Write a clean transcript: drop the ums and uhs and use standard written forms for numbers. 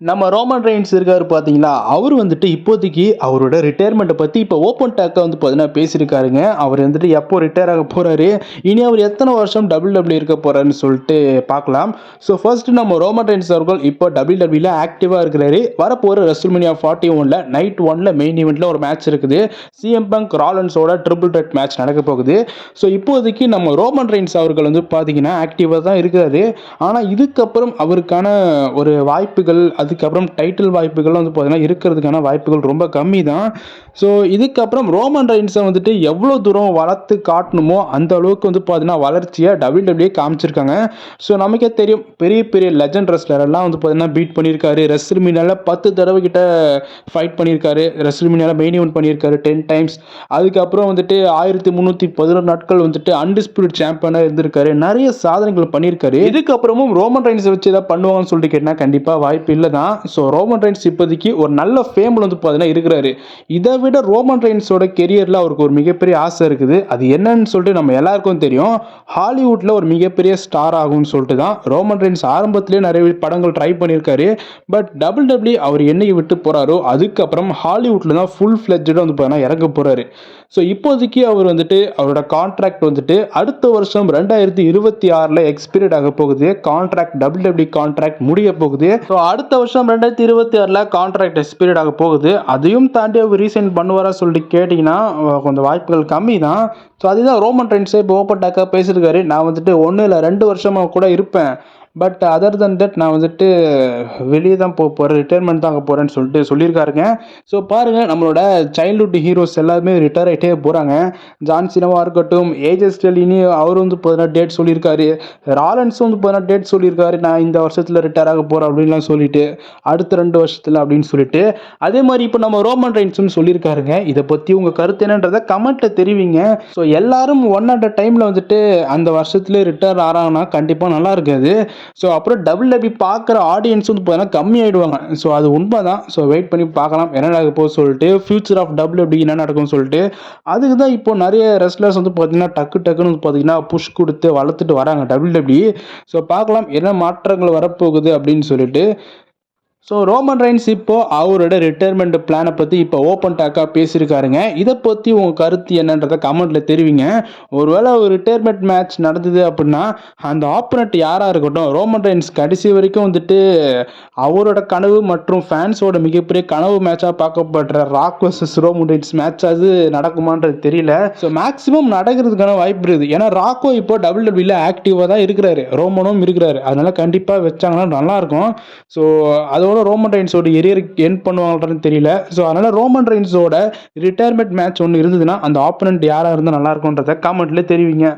நம்ம Roman Reigns இருக்காரு பார்த்தீங்களா, அவரு வந்துட்டு இப்போதைக்கு அவரோட ரிட்டயர்மெண்ட்ட பத்தி இப்போ ஓப்பன் டாக்கா வந்து பார்த்தீங்கன்னா பேசியிருக்காருங்க. அவரு வந்துட்டு எப்போ ரிட்டயர் ஆக போறாரு, இனி அவர் எத்தன வருஷம் WWE இருக்க போறாருன்னு சொல்லிட்டு பார்க்கலாம். ஸோ ஃபர்ஸ்ட் நம்ம ரோமன் ரெயின்ஸ் அவர்கள் இப்போ WWEல ஆக்டிவா இருக்கிறாரு. வரப்போற WrestleMania 41ல நைட் 1ல மெயின் ஈவென்ட்ல ஒரு மேட்ச் இருக்குது. சிஎம் பங்க் ராலன்ஸோட ட்ரிபிள் த்ரெட் மேட்ச் நடக்க போகுது. ஸோ இப்போதைக்கு நம்ம ரோமன் ரெயின்ஸ் அவர்கள் வந்து பார்த்தீங்கன்னா ஆக்டிவா தான் இருக்கிறாரு. ஆனா இதுக்கப்புறம் அவருக்கான ஒரு வாய்ப்புகள் அதுக்கப்புறம் டைட்டில் வாய்ப்புகள் வந்து பார்த்தீங்கன்னா இருக்கிறதுக்கான வாய்ப்புகள் ரொம்ப கம்மி தான். ஸோ இதுக்கப்புறம் ரோமன் ரெயின்ஸை வந்துட்டு எவ்வளோ தூரம் வளர்த்து காட்டணுமோ அந்த அளவுக்கு வந்து பார்த்தீங்கன்னா வளர்ச்சியை WWE காமிச்சிருக்காங்க. ஸோ நமக்கே தெரியும் பெரிய பெரிய லெஜண்ட் ரெஸ்லர் எல்லாம் வந்து பார்த்தீங்கன்னா பீட் பண்ணியிருக்காரு. ரெஸ்ல்மீனியால 10 தடவை கிட்ட ஃபைட் பண்ணியிருக்காரு. ரெஸ்ல்மீனியால மெயின் ஈவென்ட் பண்ணியிருக்காரு 10 டைம்ஸ். அதுக்கப்புறம் வந்துட்டு 1311 நாட்கள் வந்துட்டு அன்டிஸ்பியூட் சாம்பியனாக இருந்திருக்காரு. நிறைய சாதனைகள் பண்ணியிருக்காரு. இதுக்கப்புறமும் ரோமன் ரெயின்ஸை வச்சு ஏதாவது பண்ணுவாங்கன்னு சொல்லிட்டு கேட்டால் கண்டிப்பாக வாய்ப்பு இல்லை தான். ஸோ ரோமன் ரெயின்ஸ் இப்போதைக்கு ஒரு நல்ல ஃபேமில் வந்து பார்த்தீங்கன்னா இருக்கிறாரு. இதை விட ரோமன் ரெயின்ஸோட கெரியரில் அவருக்கு ஒரு மிகப்பெரிய ஆசை இருக்குது. அது என்னன்னு சொல்லிட்டு நம்ம எல்லாருக்கும் தெரியும். ஹாலிவுட்டில் ஒரு மிகப்பெரிய ஸ்டார் ஆகும்னு சொல்லிட்டு தான் ரோமன் ரெயின்ஸ் ஆரம்பத்திலே நிறைய படங்கள் ட்ரை பண்ணியிருக்காரு. பட் WWE அவர் என்னைக்கு விட்டு போகிறாரோ அதுக்கப்புறம் ஹாலிவுட்டில் தான் ஃபுல் ஃப்ளெட்ஜாக வந்து பார்த்தீங்கன்னா இறங்க போகிறாரு. ஸோ இப்போதைக்கு அவர் வந்துட்டு அவரோட கான்ட்ராக்ட் வந்துட்டு அடுத்த வருஷம் 2026ல் எக்ஸ்பீரியட் ஆக போகுது. கான்ட்ராக்ட் WWE கான்ட்ராக்ட் முடிய போகுது. ஸோ அடுத்த வருஷம் 2026ல் கான்ட்ராக்ட் எக்ஸ்பீரியட் ஆக போகுது. அதையும் தாண்டி அவர் ரீசைன் பண்ணுவாரா சொல்லிட்டு கேட்டிங்கன்னா கொஞ்சம் வாய்ப்புகள் கம்மி தான். ஸோ அதுதான் ரோமன் ரெயின்ஸே இப்போ ஓப்பன் டாக்காக பேசியிருக்காரு. நான் வந்துட்டு 1 இல்லை 2 வருஷமாக கூட இருப்பேன். பட் அதர் தன் தட் நான் வந்துட்டு வெளியே தான் போகிறேன், ரிட்டையர்மெண்ட் தான் ஆக போகிறேன்னு சொல்லிட்டு சொல்லியிருக்காருங்க. ஸோ பாருங்கள் நம்மளோட சைல்ட்ஹுட் ஹீரோஸ் எல்லாருமே ரிட்டையர் ஆகிட்டே போகிறாங்க. ஜான் சினாவா இருக்கட்டும், ஏஜே ஸ்டெலினி அவர் வந்து பார்த்தீங்கன்னா டேட் சொல்லியிருக்காரு. ராலன்ஸும் வந்து பார்த்தீங்கன்னா டேட் சொல்லியிருக்காரு. நான் இந்த வருஷத்தில் ரிட்டையர் ஆக போகிறேன் அப்படின்லாம் சொல்லிட்டு அடுத்த 2 வருஷத்தில் அப்படின்னு சொல்லிட்டு அதே மாதிரி இப்போ நம்ம ரோமன் ரெயின்ஸும் சொல்லியிருக்காருங்க. இதை பற்றி உங்கள் கருத்து என்னன்றதை கமெண்ட்டில் தெரிவிங்க. ஸோ எல்லாரும் ஒன் அட் அ டைமில் வந்துட்டு அந்த வருஷத்துலேயே ரிட்டையர் ஆகிறாங்கன்னா கண்டிப்பாக நல்லா இருக்காது. ஸோ அப்புறம் WWE பார்க்குற ஆடியன்ஸ் வந்து பார்த்தீங்கன்னா கம்மி ஆகிடுவாங்க. ஸோ அது உண்மை தான். ஸோ வெயிட் பண்ணி பார்க்கலாம் என்ன நடக்க போகுது சொல்லிட்டு, ஃபியூச்சர் ஆஃப் WWE என்ன நடக்கும்னு சொல்லிட்டு. அதுக்கு தான் இப்போ நிறைய ரெஸ்லர்ஸ் வந்து பார்த்தீங்கன்னா டக்குன்னு வந்து பார்த்தீங்கன்னா புஷ் கொடுத்து வளர்த்துட்டு வராங்க WWE. ஸோ பார்க்கலாம் என்ன மாற்றங்கள் வரப்போகுது அப்படின்னு சொல்லிட்டு. ஸோ ரோமன் ரெயின்ஸ் இப்போ அவரோட ரிட்டையர்மெண்ட் பிளானை பற்றி இப்போ ஓப்பன் டாக்காக பேசியிருக்காருங்க. இதை பற்றி உங்கள் கருத்து என்னன்றதை கமெண்ட்டில் தெரிவிங்க. ஒருவேளை ஒரு ரிட்டையர்மெண்ட் மேட்ச் நடந்தது அப்படின்னா அந்த ஆப்போனண்ட் யாராக இருக்கட்டும், ரோமன் ரெயின்ஸ் கடைசி வரைக்கும் வந்துட்டு அவரோட கனவு மற்றும் ஃபேன்ஸோட மிகப்பெரிய கனவு மேட்சாக பார்க்கப்படுற Rock versus Roman Reigns match அது நடக்குமான்றது தெரியல. ஸோ மேக்ஸிமம் நடக்கிறதுக்கான வாய்ப்பு இருக்குது. ஏன்னா ராக்கோ இப்போ WWEல ஆக்டிவாக தான் இருக்கிறாரு, ரோமனும் இருக்கிறாரு. அதனால கண்டிப்பாக வச்சாங்கன்னா நல்லாயிருக்கும். ஸோ அதோட ரோமன் ரெயின்ஸோட எரியர் எண்ட் பண்ணுவாங்கன்னு தெரியல. ஸோ அதனால ரோமன் ரெயின்ஸோட ரிட்டையர்மெண்ட் மேட்ச் ஒன்று இருந்ததுன்னா அந்த ஆப்போனண்ட் யாராக இருந்தால் நல்லா இருக்கும்ன்றத கமெண்ட்ல தெரிவிங்க.